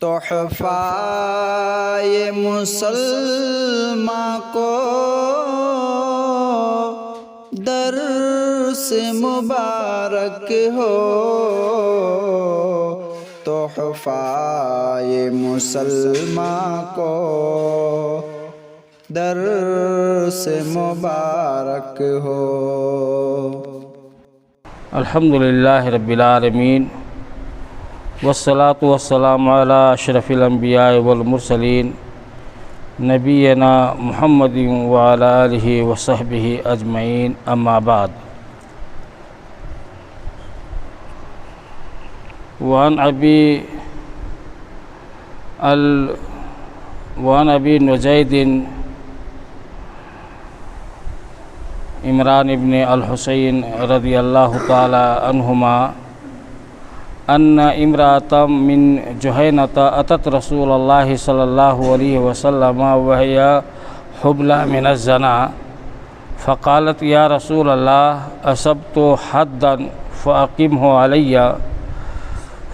तोहफ़ा ये मुसलमान को दर्स मुबारक हो। तोहफ़ा ये मुसलमान को दर्स मुबारक हो। अल्हम्दुलिल्लाहि रब्बिल आलमीन वस्सलातु वस्सलामु अला अशरफिल अंबिया वल मुरसलीन नबीना मुहम्मदिन व अला आलिहि व सहबिहि अजमईन, अम्मा बाद। वान अबी नुजैदिन इमरान इब्न अल-हुसैन रज़ियल्लाहु ताला अन्हुमा अन्ना इम्रातम मिन जुहैनता अतत रसूलुल्लाह सल्लल्लाहु अलैहि वसल्लम वहिया हुबला मिन ज़ना फ़क़ालत या रसूलल्लाह असब्तु हद्दन फ़अक़िमहु अलैया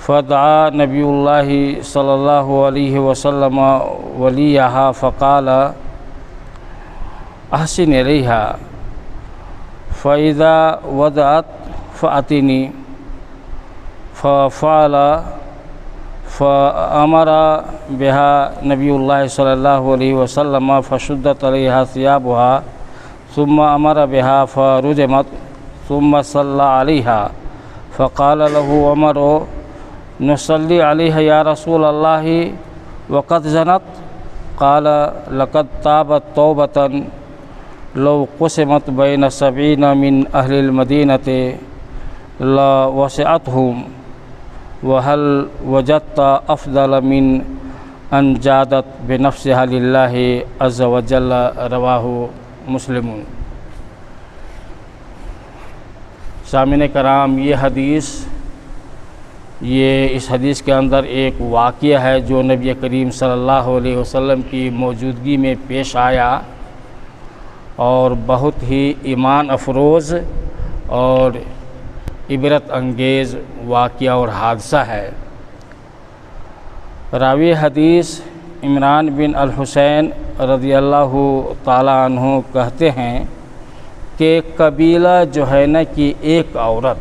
फ़दआ नबियुल्लाह सल्लल्लाहु अलैहि वसल्लम वलियहा फ़क़ाल अहसिन इलैहा फ़इज़ा वदअत फ़अतिनी फ़अल फ़अमरा बिहा नबियुल्लाह सल्लल्लाहु अलैहि वसल्लम फ़शुद्दत अलैहा सियाबुहा सुम्मा अमरा बिहा फ़रुजमत सुम्मा सल्ला अलैहा फ़क़ाल लहु उमर नुसल्ली अलैहा या रसूल अल्लाह वक़द ज़नत क़ाल लक़द ताबत तौबतन लौ क़ुसिमत बैन सबईन मिन अहलिल मदीनति ला वसिअतहुम वहल वजदता अफ़ज़ल मिन अन जादत बिनफ़्सिहा लिल्लाहि अज़्ज़ व जल्ल। रवाहु मुस्लिमुन। सामिन कराम, इस हदीस के अंदर एक वाक़या है जो नबी करीम सल्लल्लाहु अलैहि वसल्लम की मौजूदगी में पेश आया और बहुत ही ईमान अफरोज़ और इबरत अंगेज़ वाक़या और हादसा है। रावी हदीस इमरान बिन अल-हुसैन रज़ियल्लाहु ताला अन्हु कहते हैं कि कबीला जुहैना की एक औरत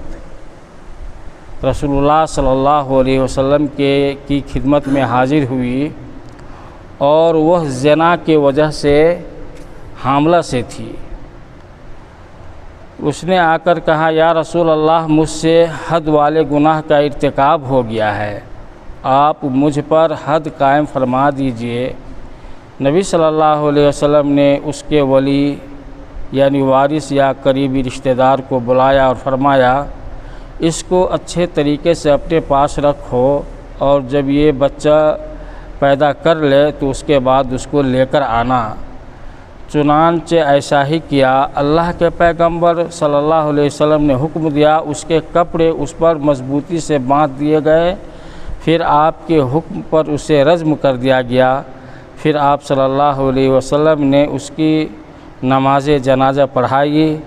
रसूलुल्लाह सल्लल्लाहु अलैहि वसल्लम की खिदमत में हाजिर हुई और वह ज़िना के वजह से हामला से थी। उसने आकर कहा, या रसूल अल्लाह, मुझसे हद वाले गुनाह का इर्तिकाब हो गया है, आप मुझ पर हद कायम फरमा दीजिए। नबी सल्लल्लाहु अलैहि वसल्लम ने उसके वली यानी वारिस या करीबी रिश्तेदार को बुलाया और फरमाया, इसको अच्छे तरीके से अपने पास रखो और जब ये बच्चा पैदा कर ले तो उसके बाद उसको लेकर आना। चुनांचे ऐसा ही किया। अल्लाह के पैगंबर सल्लल्लाहु अलैहि वसल्लम ने हुक्म दिया, उसके कपड़े उस पर मजबूती से बांध दिए गए। फिर आपके हुक्म पर उसे रज्म कर दिया गया। फिर आप सल्लल्लाहु अलैहि वसल्लम ने उसकी नमाज जनाजा पढ़ाई।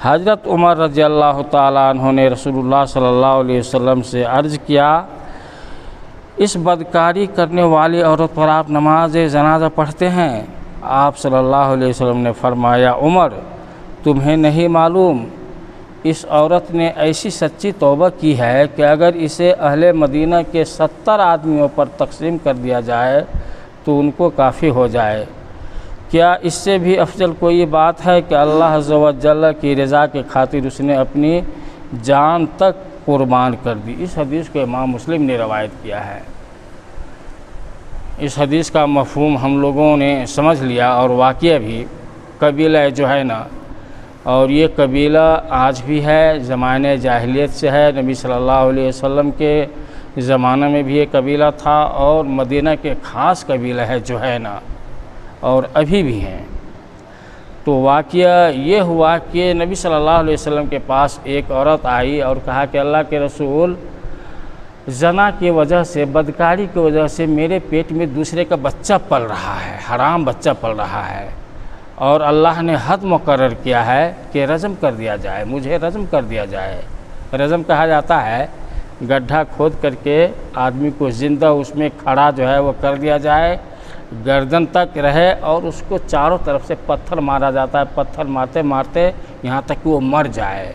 हज़रत उमर रज़ियल्लाहु ताला अन्हु ने रसूलुल्लाह सल्लल्लाहु अलैहि वसल्लम से अर्ज़ किया, इस बदकारी करने वाली औरत पर आप नमाज जनाजा पढ़ते हैं? आप सल्लल्लाहु अलैहि वसल्लम ने फरमाया, उमर, तुम्हें नहीं मालूम इस औरत ने ऐसी सच्ची तौबा की है कि अगर इसे अहले मदीना के 70 आदमियों पर तकसीम कर दिया जाए तो उनको काफ़ी हो जाए। क्या इससे भी अफजल कोई बात है कि अल्लाह अज़्ज़ व जल्ल की रज़ा के खातिर उसने अपनी जान तक कुर्बान कर दी। इस हदीस को इमाम मुस्लिम ने रवायत किया है। इस हदीस का मफ़हूम हम लोगों ने समझ लिया और वाक़या भी कबीला जुहैना, और ये कबीला आज भी है, ज़माने जाहिलियत से है। नबी सल्लल्लाहु अलैहि वसल्लम के ज़माने में भी ये कबीला था और मदीना के ख़ास कबीला है जुहैना, और अभी भी हैं। तो वाक़या ये हुआ कि नबी सल्लल्लाहु अलैहि वसल्लम के पास एक औरत आई और कहा कि अल्लाह के रसूल, ज़ना की वजह से, बदकारी की वजह से मेरे पेट में दूसरे का बच्चा पल रहा है, हराम बच्चा पल रहा है, और अल्लाह ने हद मुकर्रर किया है कि रज़म कर दिया जाए, मुझे रज़म कर दिया जाए। रज़म कहा जाता है गड्ढा खोद करके आदमी को ज़िंदा उसमें खड़ा जो है वो कर दिया जाए, गर्दन तक रहे और उसको चारों तरफ से पत्थर मारा जाता है, पत्थर मारते मारते यहाँ तक कि वो मर जाए।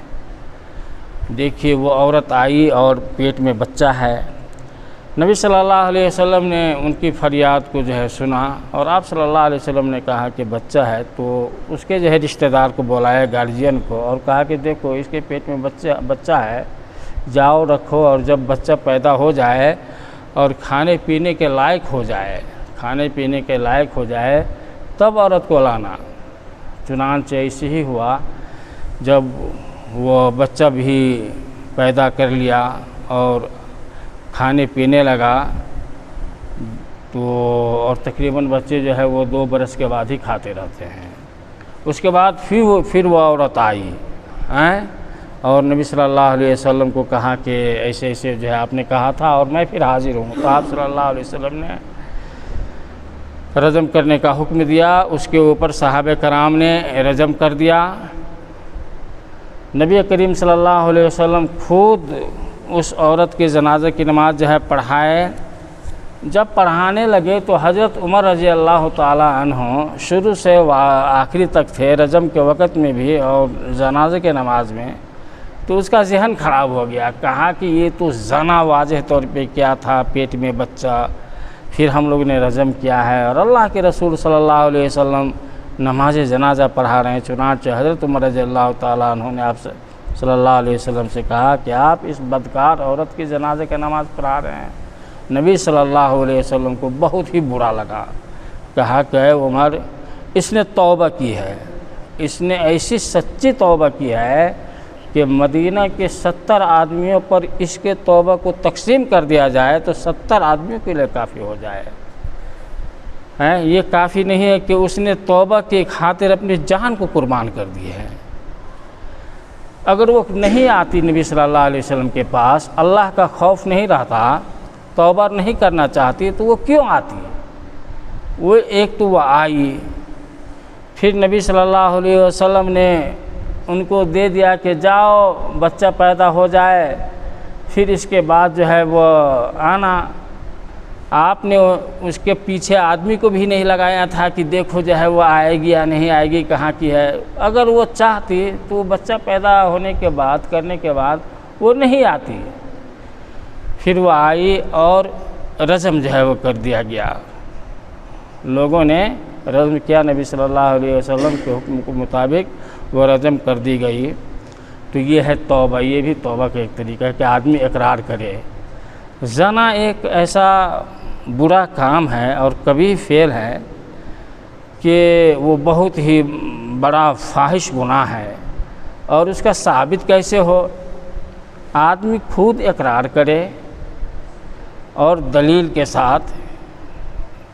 देखिए वो औरत आई और पेट में बच्चा है। नबी सल्लल्लाहु अलैहि वसल्लम ने उनकी फरियाद को जो है सुना और आप सल्लल्लाहु अलैहि वसल्लम ने कहा कि बच्चा है, तो उसके जो है रिश्तेदार को बुलाया, गार्जियन को, और कहा कि देखो इसके पेट में बच्चा है, जाओ रखो और जब बच्चा पैदा हो जाए और खाने पीने के लायक हो जाए, खाने पीने के लायक हो जाए तब औरत को लाना। चुनांचे ऐसे ही हुआ, जब वो बच्चा भी पैदा कर लिया और खाने पीने लगा तो, और तकरीबन बच्चे जो है वो 2 बरस के बाद ही खाते रहते हैं। उसके बाद फिर वो औरत आई हैं और नबी सल्लल्लाहु अलैहि वसल्लम को कहा कि ऐसे ऐसे जो है आपने कहा था और मैं फिर हाजिर हूँ। तो आप सल्लल्लाहु अलैहि वसल्लम ने रजम करने का हुक्म दिया, उसके ऊपर सहाबे कराम ने रजम कर दिया। नबी करीम सल्लल्लाहु अलैहि वसल्लम खुद उस औरत के जनाजे की नमाज़ जो है पढ़ाए। जब पढ़ाने लगे तो हज़रत उमर रज़ी अल्लाह ताला अन्हो शुरू से आखिरी तक थे, रजम के वक़्त में भी और जनाजे के नमाज में। तो उसका ज़हन ख़राब हो गया, कहा कि ये तो जना वाज़ेह तौर पे क्या था, पेट में बच्चा, फिर हम लोग ने रजम किया है और अल्लाह के रसूल सल्लल्लाहु अलैहि वसल्लम नमाज जनाजा पढ़ा रहे हैं। चुनांचे हज़रत उमर रज़ी अल्लाह ताला अन्हो ने आप सल्लल्लाहु अलैहि वसल्लम से कहा कि आप इस बदकार औरत की जनाजे का नमाज़ पढ़ा रहे हैं। नबी सल्लल्लाहु अलैहि वसल्लम को बहुत ही बुरा लगा, कहा कि उमर इसने तौबा की है, इसने ऐसी सच्ची तौबा की है कि मदीना के 70 आदमियों पर इसके तौबा को तकसीम कर दिया जाए तो 70 आदमियों के लिए काफ़ी हो जाए हैं। ये काफ़ी नहीं है कि उसने तौबा के खातिर अपनी जान को कुर्बान कर दी है। अगर वो नहीं आती नबी सल्लल्लाहु अलैहि वसल्लम के पास, अल्लाह का खौफ नहीं रहता, तौबा नहीं करना चाहती, तो वो क्यों आती? वो एक तो वो आई, फिर नबी सल्लल्लाहु अलैहि वसल्लम ने उनको दे दिया कि जाओ बच्चा पैदा हो जाए, फिर इसके बाद जो है वो आना। आपने उसके पीछे आदमी को भी नहीं लगाया था कि देखो जो है वो आएगी या नहीं आएगी, कहाँ की है। अगर वो चाहती तो बच्चा पैदा होने के बाद, करने के बाद वो नहीं आती। फिर वो आई और रजम जो है वो कर दिया गया, लोगों ने रजम किया, नबी सल्लल्लाहु अलैहि वसल्लम के हुक्म के मुताबिक वो रजम कर दी गई। तो ये है तौबा, ये भी तौबा का एक तरीका है कि आदमी इकरार करे। ज़ना एक ऐसा बुरा काम है और कभी फेल है कि वो बहुत ही बड़ा फाहिश गुनाह है। और उसका साबित कैसे हो? आदमी खुद इकरार करे और दलील के साथ,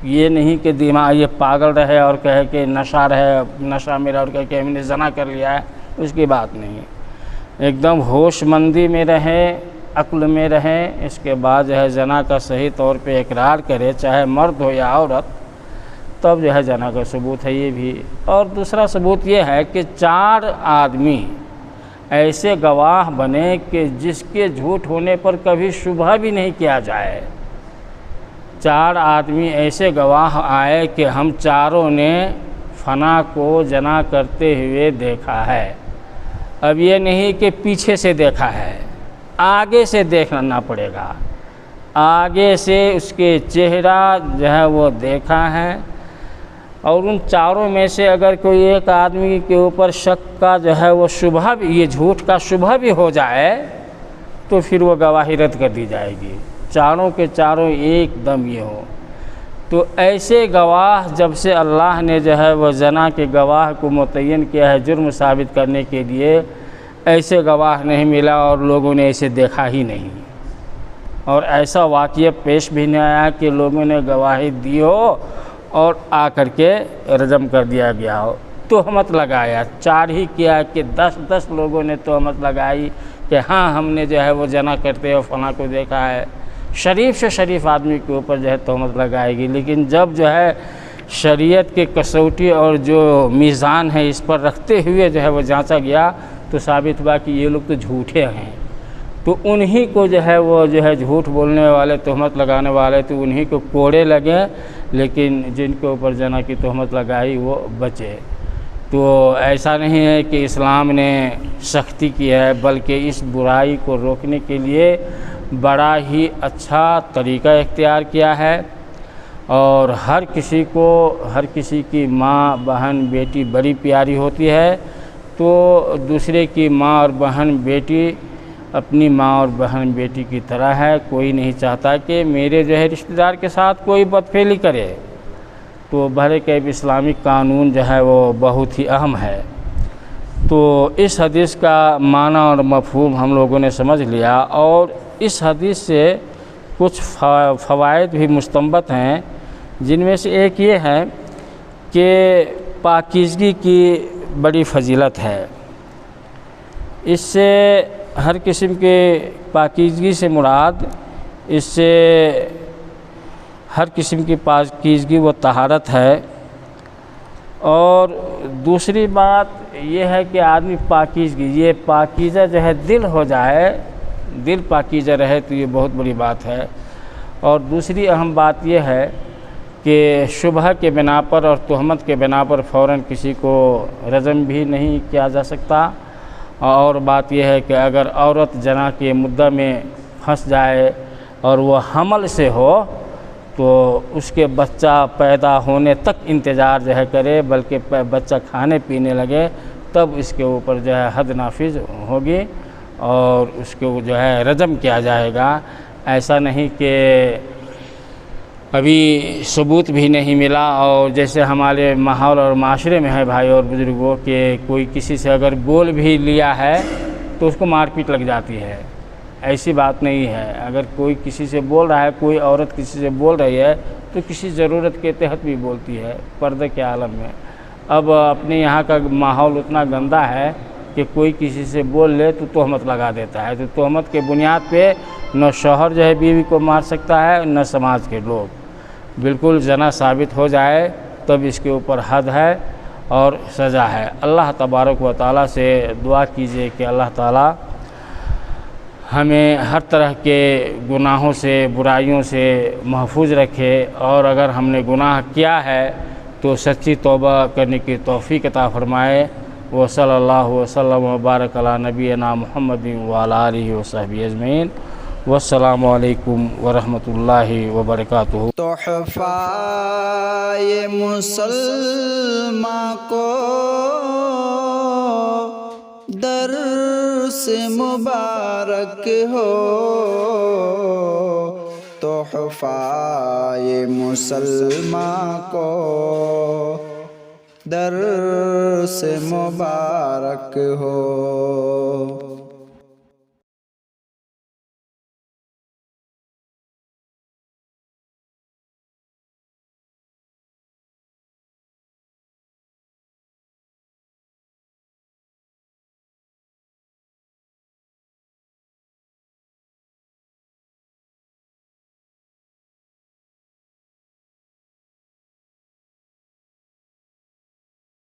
ये नहीं कि दिमाग ये पागल रहे और कहे कि नशा रहे, नशा मेरा और कहे कि हमने ज़ना कर लिया है, उसकी बात नहीं। एकदम होशमंदी में रहे, अक्ल में रहे, इसके बाद जो है ज़ना का सही तौर पे इकरार करे, चाहे मर्द हो या औरत, तब जो है ज़ना का सबूत है ये भी। और दूसरा सबूत ये है कि 4 आदमी ऐसे गवाह बने कि जिसके झूठ होने पर कभी शुबह भी नहीं किया जाए। 4 आदमी ऐसे गवाह आए कि हम चारों ने फना को जना करते हुए देखा है। अब ये नहीं कि पीछे से देखा है, आगे से देखना पड़ेगा, आगे से उसके चेहरा जो है वो देखा है। और उन चारों में से अगर कोई एक आदमी के ऊपर शक का जो है वो शुबह भी, ये झूठ का शुबह भी हो जाए, तो फिर वो गवाही रद्द कर दी जाएगी। चारों के चारों एकदम ये हो। तो ऐसे गवाह जब से अल्लाह ने जो है वह जना के गवाह को मुतय्यन किया है जुर्म साबित करने के लिए, ऐसे गवाह नहीं मिला और लोगों ने इसे देखा ही नहीं। और ऐसा वाक़या पेश भी नहीं आया कि लोगों ने गवाही दी हो और आकर के रजम कर दिया गया हो। तोहमत लगाया, 4 ही किया कि 10 लोगों ने तोहमत लगाई कि हाँ हमने जो है वो जना करते हुए फलां को देखा है। शरीफ से शरीफ आदमी के ऊपर जो है तोहमत लगाएगी। लेकिन जब जो है शरीयत के कसौटी और जो मीज़ान है इस पर रखते हुए जो है वो जांचा गया, तो साबित हुआ कि ये लोग तो झूठे हैं। तो उन्हीं को जो है वो जो है झूठ बोलने वाले, तहमत लगाने वाले, तो उन्हीं को कोड़े लगे, लेकिन जिनके ऊपर जना की तहमत लगाई वो बचे। तो ऐसा नहीं है कि इस्लाम ने सख्ती की है, बल्कि इस बुराई को रोकने के लिए बड़ा ही अच्छा तरीका इख्तियार किया है। और हर किसी की माँ, बहन, बेटी बड़ी प्यारी होती है, तो दूसरे की माँ और बहन, बेटी अपनी माँ और बहन, बेटी की तरह है। कोई नहीं चाहता कि मेरे जो है रिश्तेदार के साथ कोई बदफेली करे। तो बहरकैफ इस्लामिक कानून जो है वो बहुत ही अहम है। तो इस हदीस का माना और मफ़हूम हम लोगों ने समझ लिया, और इस हदीस से कुछ फ़वाइद भी मुस्तंबत हैं, जिनमें से एक ये है कि पाकीज़गी की बड़ी फजीलत है। इससे हर किस्म के पाकीज़गी से मुराद, इससे हर किस्म की पाकीज़गी व तहारत है। और दूसरी बात ये है कि आदमी पाकीज़गी, ये पाकीज़ा जो है दिल हो जाए, दिल पाकीज़ा रहे, तो ये बहुत बड़ी बात है। और दूसरी अहम बात ये है कि शुबह के बिना पर और तहमत के बिना पर फ़ौरन किसी को रजम भी नहीं किया जा सकता। और बात यह है कि अगर औरत जना के मुद्दा में फंस जाए और वो हमल से हो, तो उसके बच्चा पैदा होने तक इंतज़ार जो है करे, बल्कि बच्चा खाने पीने लगे तब इसके ऊपर जो है हद नाफिज होगी और उसको जो है रजम किया जाएगा। ऐसा नहीं कि अभी सबूत भी नहीं मिला, और जैसे हमारे माहौल और माशरे में है भाई और बुज़ुर्गों के, कोई किसी से अगर बोल भी लिया है तो उसको मारपीट लग जाती है। ऐसी बात नहीं है। अगर कोई किसी से बोल रहा है, कोई औरत किसी से बोल रही है, तो किसी ज़रूरत के तहत भी बोलती है, पर्दे के आलम में। अब अपने यहाँ का माहौल उतना गंदा है कि कोई किसी से बोल ले तो तहमत लगा देता है। तो तहमत के बुनियाद पे न शौहर जो है बीवी को मार सकता है, न समाज के लोग। बिल्कुल जना साबित हो जाए तब इसके ऊपर हद है और सज़ा है। अल्लाह तबारक व तआला से दुआ कीजिए कि अल्लाह ताला हमें हर तरह के गुनाहों से, बुराइयों से महफूज रखे, और अगर हमने गुनाह किया है तो सच्ची तौबा करने की तौफ़ीक़ अता फ़रमाए। व सल्लल्लाहु वसल्लम व बारक अला नबीना मुहम्मदिन व अला आलिहि व सहबिहि अजमईन। वस्सलामु अलैकुम व रहमतुल्लाहि व बरकातुहू। तोहफ़ा ये मुसलमान को दर्स मुबारक हो, तोहफ़ा ये मुसलमान को दर्स मुबारक हो।